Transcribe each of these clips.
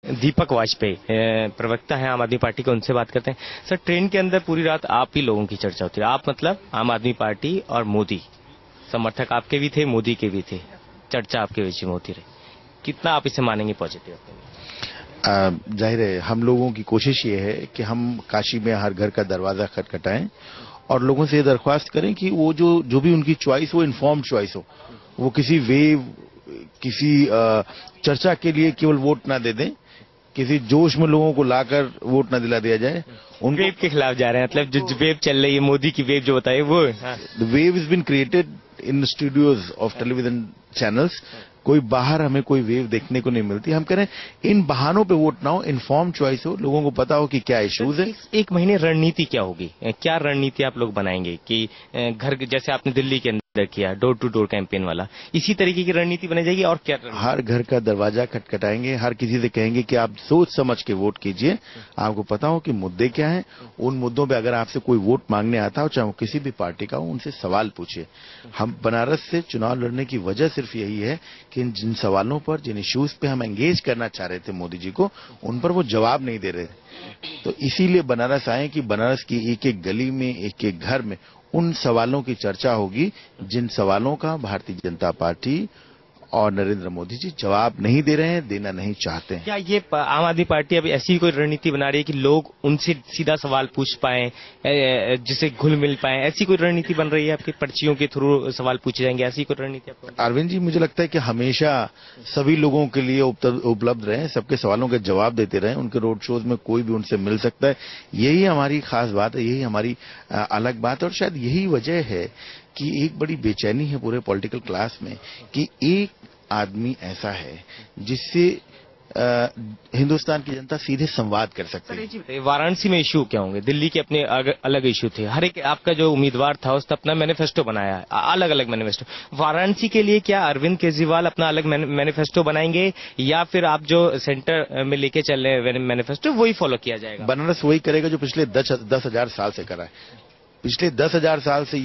दीपक वाजपेयी प्रवक्ता है आम आदमी पार्टी के, उनसे बात करते हैं। सर, ट्रेन के अंदर पूरी रात आप ही लोगों की चर्चा होती है। आप मतलब आम आदमी पार्टी और मोदी समर्थक आपके भी थे, मोदी के भी थे, चर्चा आपके बीच में होती रही। कितना आप इसे मानेंगे पॉजिटिव? जाहिर है हम लोगों की कोशिश ये है कि हम काशी में हर घर का दरवाजा खटखटाएं और लोगों से ये दरख्वास्त करें कि वो जो भी उनकी चॉइस हो, इन्फॉर्म्ड चॉइस हो। वो किसी वेव, किसी चर्चा के लिए केवल वोट ना दे दें, किसी जोश में लोगों को लाकर वोट ना दिला दिया जाए। वेव के खिलाफ जा रहे हैं, मतलब जो वेव चल रही है, मोदी की वेव जो बताइए वो। The wave is been created in studios of television channels. कोई बाहर हमें कोई वेव देखने को नहीं मिलती। हम कह रहे हैं इन बहानों पे वोट ना हो, इन्फॉर्म चॉइस हो, लोगों को पता हो कि क्या इश्यूज है। एक महीने रणनीति क्या होगी, क्या रणनीति आप लोग बनाएंगे कि घर, जैसे आपने दिल्ली के अंदर किया डोर टू डोर कैंपेन वाला, इसी तरीके की रणनीति बनाई जाएगी? और क्या हर घर का दरवाजा खटखटाएंगे, हर किसी से कहेंगे कि आप सोच समझ के वोट कीजिए। आपको पता हो कि मुद्दे क्या हैं। उन मुद्दों पे अगर आपसे कोई वोट मांगने आता हो, चाहे वो किसी भी पार्टी का हो, उनसे सवाल पूछिए। हम बनारस से चुनाव लड़ने की वजह सिर्फ यही है कि जिन सवालों पर, जिन इश्यूज पे हम एंगेज करना चाह रहे थे मोदी जी को, उन पर वो जवाब नहीं दे रहे। तो इसीलिए बनारस आए कि बनारस की एक एक गली में, एक एक घर में उन सवालों की चर्चा होगी जिन सवालों का भारतीय जनता पार्टी और नरेंद्र मोदी जी जवाब नहीं दे रहे हैं, देना नहीं चाहते हैं। क्या ये आम आदमी पार्टी अभी ऐसी कोई रणनीति बना रही है कि लोग उनसे सीधा सवाल पूछ पाए, जिसे घुल मिल पाए? ऐसी कोई रणनीति बन रही है आपकी, पर्चियों के थ्रू सवाल पूछे जाएंगे, ऐसी कोई रणनीति आपको? अरविंद जी, मुझे लगता है कि हमेशा सभी लोगों के लिए उपलब्ध रहे, सबके सवालों के जवाब देते रहे। उनके रोड शोज में कोई भी उनसे मिल सकता है। यही हमारी खास बात है, यही हमारी अलग बात है। और शायद यही वजह है कि एक बड़ी बेचैनी है पूरे पॉलिटिकल क्लास में कि एक आदमी ऐसा है जिससे हिंदुस्तान की जनता सीधे संवाद कर सकती है। वाराणसी में इशू क्या होंगे? दिल्ली के अपने अलग इशू थे, हर एक आपका जो उम्मीदवार था उसने अपना मैनिफेस्टो बनाया, अलग अलग मैनिफेस्टो। वाराणसी के लिए क्या अरविंद केजरीवाल अपना अलग मैनिफेस्टो बनाएंगे या फिर आप जो सेंटर में लेके चल रहे हैं मैनिफेस्टो वही फॉलो किया जाएगा? बनारस वही करेगा जो पिछले 10,000 साल से करा है। पिछले 10,000 साल से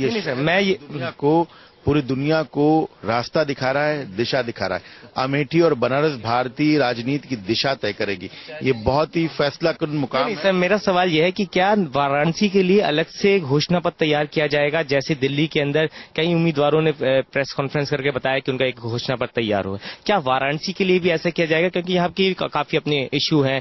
पूरी दुनिया को रास्ता दिखा रहा है, दिशा दिखा रहा है। अमेठी और बनारस भारतीय राजनीति की दिशा तय करेगी। ये बहुत ही फैसलाकुन मुकाम है। सर, मेरा सवाल यह है कि क्या वाराणसी के लिए अलग से घोषणा पत्र तैयार किया जाएगा, जैसे दिल्ली के अंदर कई उम्मीदवारों ने प्रेस कॉन्फ्रेंस करके बताया कि उनका एक घोषणा पत्र तैयार हुआ? क्या वाराणसी के लिए भी ऐसा किया जाएगा? क्योंकि यहाँ की काफी अपने इश्यू है,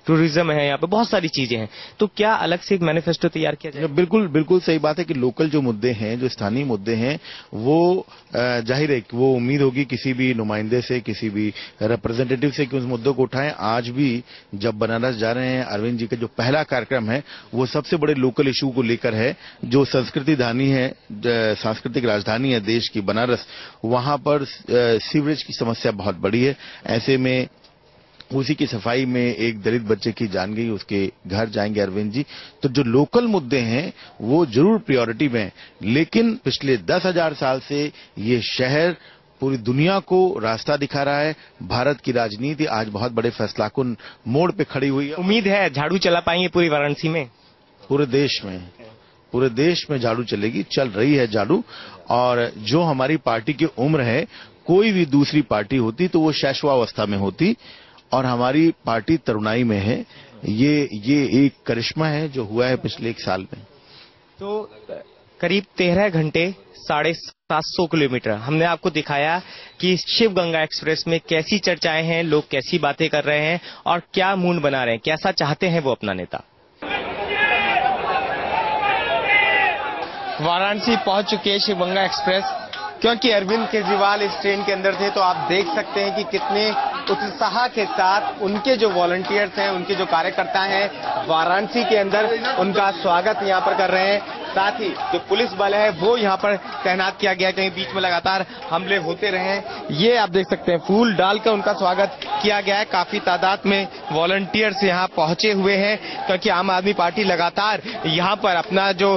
टूरिज्म है, यहाँ पे बहुत सारी चीजें हैं, तो क्या अलग से एक मैनिफेस्टो तैयार किया जाएगा? बिल्कुल बिल्कुल सही बात है कि लोकल जो मुद्दे हैं, जो स्थानीय मुद्दे हैं, वो जाहिर है कि वो उम्मीद होगी किसी भी नुमाइंदे से, किसी भी रिप्रेजेंटेटिव से कि उस मुद्दों को उठाएं। आज भी जब बनारस जा रहे हैं, अरविंद जी का जो पहला कार्यक्रम है वो सबसे बड़े लोकल इशू को लेकर है। जो संस्कृति धानी है, सांस्कृतिक राजधानी है देश की बनारस, वहां पर सीवरेज की समस्या बहुत बड़ी है। ऐसे में उसी की सफाई में एक दलित बच्चे की जान गई, उसके घर जाएंगे अरविंद जी। तो जो लोकल मुद्दे हैं वो जरूर प्रायोरिटी में हैं, लेकिन पिछले 10,000 साल से ये शहर पूरी दुनिया को रास्ता दिखा रहा है। भारत की राजनीति आज बहुत बड़े फैसलाकुन मोड़ पे खड़ी हुई है। उम्मीद है झाड़ू चला पाएंगे पूरी वाराणसी में? पूरे देश में झाड़ू चलेगी, चल रही है झाड़ू। और जो हमारी पार्टी की उम्र है, कोई भी दूसरी पार्टी होती तो वो शैशवावस्था में होती, और हमारी पार्टी तरुणाई में है। ये एक करिश्मा है जो हुआ है पिछले 1 साल में। तो करीब 13 घंटे 750 किलोमीटर हमने आपको दिखाया कि शिव गंगा एक्सप्रेस में कैसी चर्चाएं हैं, लोग कैसी बातें कर रहे हैं और क्या मूड बना रहे हैं, कैसा चाहते हैं वो अपना नेता। वाराणसी पहुंच चुकी है शिव गंगा एक्सप्रेस। क्योंकि अरविंद केजरीवाल इस ट्रेन के अंदर थे, तो आप देख सकते हैं कि कितने उत्साह के साथ उनके जो वॉलंटियर्स हैं, उनके जो कार्यकर्ता हैं, वाराणसी के अंदर उनका स्वागत यहाँ पर कर रहे हैं। साथ ही जो पुलिस बल है वो यहाँ पर तैनात किया गया है, कहीं बीच में लगातार हमले होते रहे। ये आप देख सकते हैं फूल डालकर उनका स्वागत किया गया है। काफी तादाद में वॉलंटियर्स यहाँ पहुंचे हुए हैं, क्योंकि आम आदमी पार्टी लगातार यहाँ पर अपना जो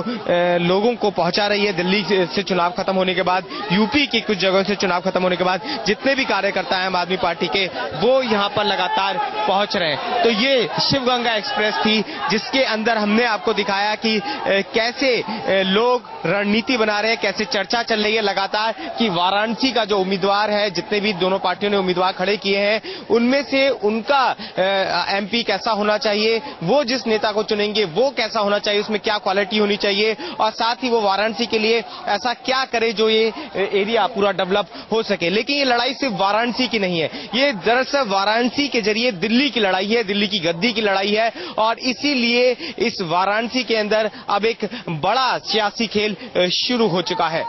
लोगों को पहुंचा रही है। दिल्ली से चुनाव खत्म होने के बाद, यूपी की कुछ जगहों से चुनाव खत्म होने के बाद जितने भी कार्यकर्ता हैं आम आदमी पार्टी के, वो यहाँ पर लगातार पहुंच रहे हैं। तो ये शिव गंगा एक्सप्रेस थी जिसके अंदर हमने आपको दिखाया कि कैसे लोग रणनीति बना रहे हैं, कैसे चर्चा चल रही है लगातार कि वाराणसी का जो उम्मीदवार है, जितने भी दोनों पार्टियों ने उम्मीदवार खड़े किए हैं, उनमें से उनका एमपी कैसा होना चाहिए, वो जिस नेता को चुनेंगे वो कैसा होना चाहिए, उसमें क्या क्वालिटी होनी चाहिए, और साथ ही वो वाराणसी के लिए ऐसा क्या करे जो ये एरिया पूरा डेवलप हो सके। लेकिन ये लड़ाई सिर्फ वाराणसी की नहीं है, ये दरअसल वाराणसी के जरिए दिल्ली की लड़ाई है, दिल्ली की गद्दी की लड़ाई है, और इसीलिए इस वाराणसी के अंदर अब एक बड़ा सियासी खेल शुरू हो चुका है।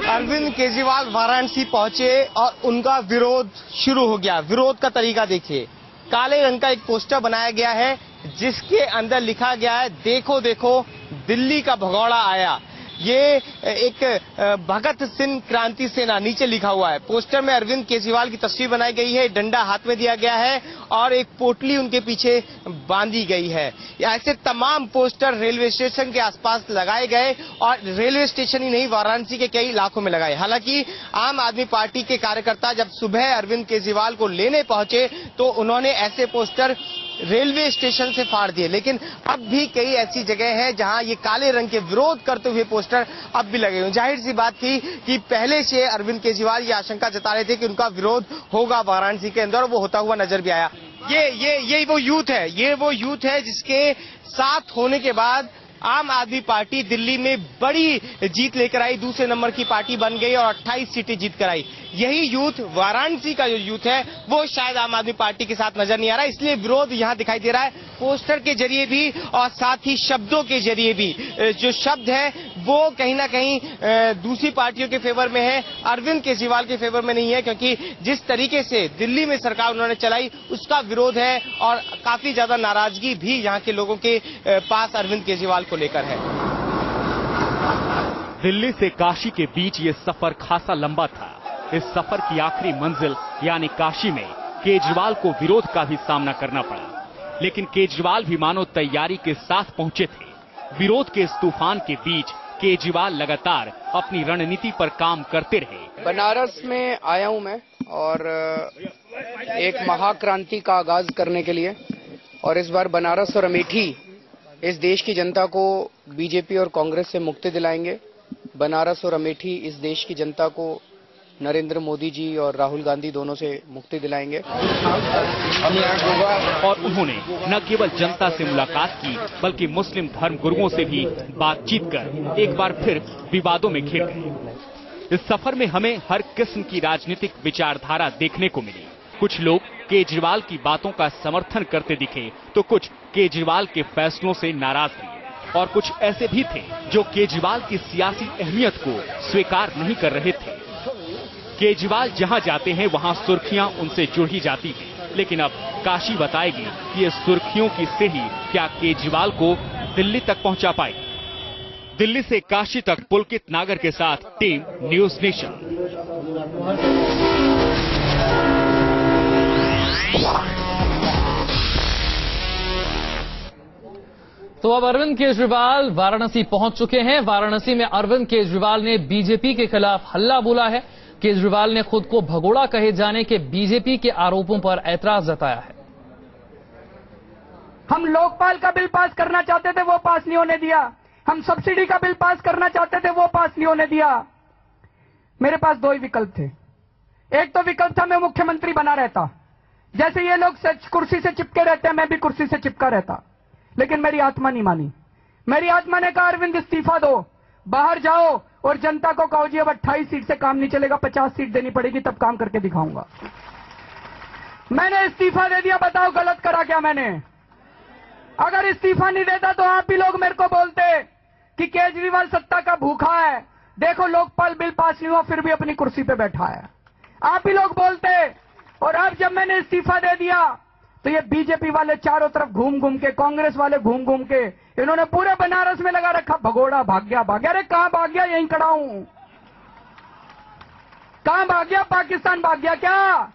अरविंद केजरीवाल वाराणसी पहुंचे और उनका विरोध शुरू हो गया। विरोध का तरीका देखिए, काले रंग का एक पोस्टर बनाया गया है जिसके अंदर लिखा गया है, देखो देखो दिल्ली का भगोड़ा आया। ये एक भगत सिंह क्रांति सेना नीचे लिखा हुआ है। पोस्टर में अरविंद केजरीवाल की तस्वीर बनाई गई है, डंडा हाथ में दिया गया है और एक पोटली उनके पीछे बांधी गई है। ऐसे तमाम पोस्टर रेलवे स्टेशन के आसपास लगाए गए और रेलवे स्टेशन ही नहीं, वाराणसी के कई इलाकों में लगाए। हालांकि आम आदमी पार्टी के कार्यकर्ता जब सुबह अरविंद केजरीवाल को लेने पहुंचे तो उन्होंने ऐसे पोस्टर रेलवे स्टेशन से फाड़ दिए, लेकिन अब भी कई ऐसी जगह हैं जहां ये काले रंग के विरोध करते हुए पोस्टर अब भी लगे हुए। जाहिर सी बात थी कि पहले से अरविंद केजरीवाल ये आशंका जता रहे थे कि उनका विरोध होगा वाराणसी के अंदर, और वो होता हुआ नजर भी आया। ये वो यूथ है जिसके साथ होने के बाद आम आदमी पार्टी दिल्ली में बड़ी जीत लेकर आई, दूसरे नंबर की पार्टी बन गई और 28 सीटें जीत कर आई। यही यूथ, वाराणसी का जो यूथ है, वो शायद आम आदमी पार्टी के साथ नजर नहीं आ रहा, इसलिए विरोध यहां दिखाई दे रहा है, पोस्टर के जरिए भी और साथ ही शब्दों के जरिए भी। जो शब्द है वो कहीं ना कहीं दूसरी पार्टियों के फेवर में है, अरविंद केजरीवाल के फेवर में नहीं है, क्योंकि जिस तरीके से दिल्ली में सरकार उन्होंने चलाई उसका विरोध है और काफी ज्यादा नाराजगी भी यहाँ के लोगों के पास अरविंद केजरीवाल को लेकर है। दिल्ली से काशी के बीच ये सफर खासा लंबा था। इस सफर की आखिरी मंजिल यानी काशी में केजरीवाल को विरोध का भी सामना करना पड़ा, लेकिन केजरीवाल भी मानो तैयारी के साथ पहुंचे थे। विरोध के इस तूफान के बीच केजरीवाल लगातार अपनी रणनीति पर काम करते रहे। बनारस में आया हूं मैं और एक महाक्रांति का आगाज करने के लिए, और इस बार बनारस और अमेठी इस देश की जनता को बीजेपी और कांग्रेस से मुक्ति दिलाएंगे। बनारस और अमेठी इस देश की जनता को नरेंद्र मोदी जी और राहुल गांधी दोनों से मुक्ति दिलाएंगे। और उन्होंने न केवल जनता से मुलाकात की बल्कि मुस्लिम धर्म गुरुओं से भी बातचीत कर एक बार फिर विवादों में घिर गए। इस सफर में हमें हर किस्म की राजनीतिक विचारधारा देखने को मिली। कुछ लोग केजरीवाल की बातों का समर्थन करते दिखे तो कुछ केजरीवाल के फैसलों से नाराज थे, और कुछ ऐसे भी थे जो केजरीवाल की सियासी अहमियत को स्वीकार नहीं कर रहे थे। केजरीवाल जहां जाते हैं वहां सुर्खियां उनसे जुड़ ही जाती हैं, लेकिन अब काशी बताएगी कि ये सुर्खियों की सिरही क्या केजरीवाल को दिल्ली तक पहुंचा पाई। दिल्ली से काशी तक पुलकित नागर के साथ टीम न्यूज नेशन। तो अब अरविंद केजरीवाल वाराणसी पहुंच चुके हैं। वाराणसी में अरविंद केजरीवाल ने बीजेपी के खिलाफ हल्ला बोला है। केजरीवाल ने खुद को भगोड़ा कहे जाने के बीजेपी के आरोपों पर ऐतराज जताया है। हम लोकपाल का बिल पास करना चाहते थे, वो पास नहीं होने दिया। हम सब्सिडी का बिल पास करना चाहते थे, वो पास नहीं होने दिया। मेरे पास दो ही विकल्प थे। एक तो विकल्प था मैं मुख्यमंत्री बना रहता, जैसे ये लोग कुर्सी से चिपके रहते हैं, मैं भी कुर्सी से चिपका रहता। लेकिन मेरी आत्मा नहीं मानी। मेरी आत्मा ने कहा अरविंद इस्तीफा दो, बाहर जाओ और जनता को कहो जी अब 28 सीट से काम नहीं चलेगा, 50 सीट देनी पड़ेगी, तब काम करके दिखाऊंगा। मैंने इस्तीफा दे दिया। बताओ गलत करा क्या मैंने? अगर इस्तीफा नहीं देता तो आप ही लोग मेरे को बोलते कि केजरीवाल सत्ता का भूखा है, देखो लोकपाल बिल पास नहीं हुआ फिर भी अपनी कुर्सी पे बैठा है, आप ही लोग बोलते। और अब जब मैंने इस्तीफा दे दिया तो ये बीजेपी वाले चारों तरफ घूम घूम के, कांग्रेस वाले घूम घूम के, इन्होंने पूरे बनारस में लगा रखा भगोड़ा, भाग गया भाग गया। अरे कहां भाग गया? यहीं खड़ा हूं। कहां भाग गया? पाकिस्तान भाग गया क्या?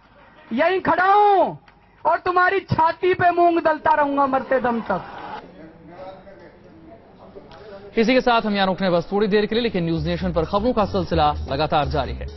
यहीं खड़ा हूं और तुम्हारी छाती पे मूंग दलता रहूंगा मरते दम तक। इसी के साथ हम यहां रुकने बस थोड़ी देर के लिए, लेकिन न्यूज नेशन पर खबरों का सिलसिला लगातार जारी है।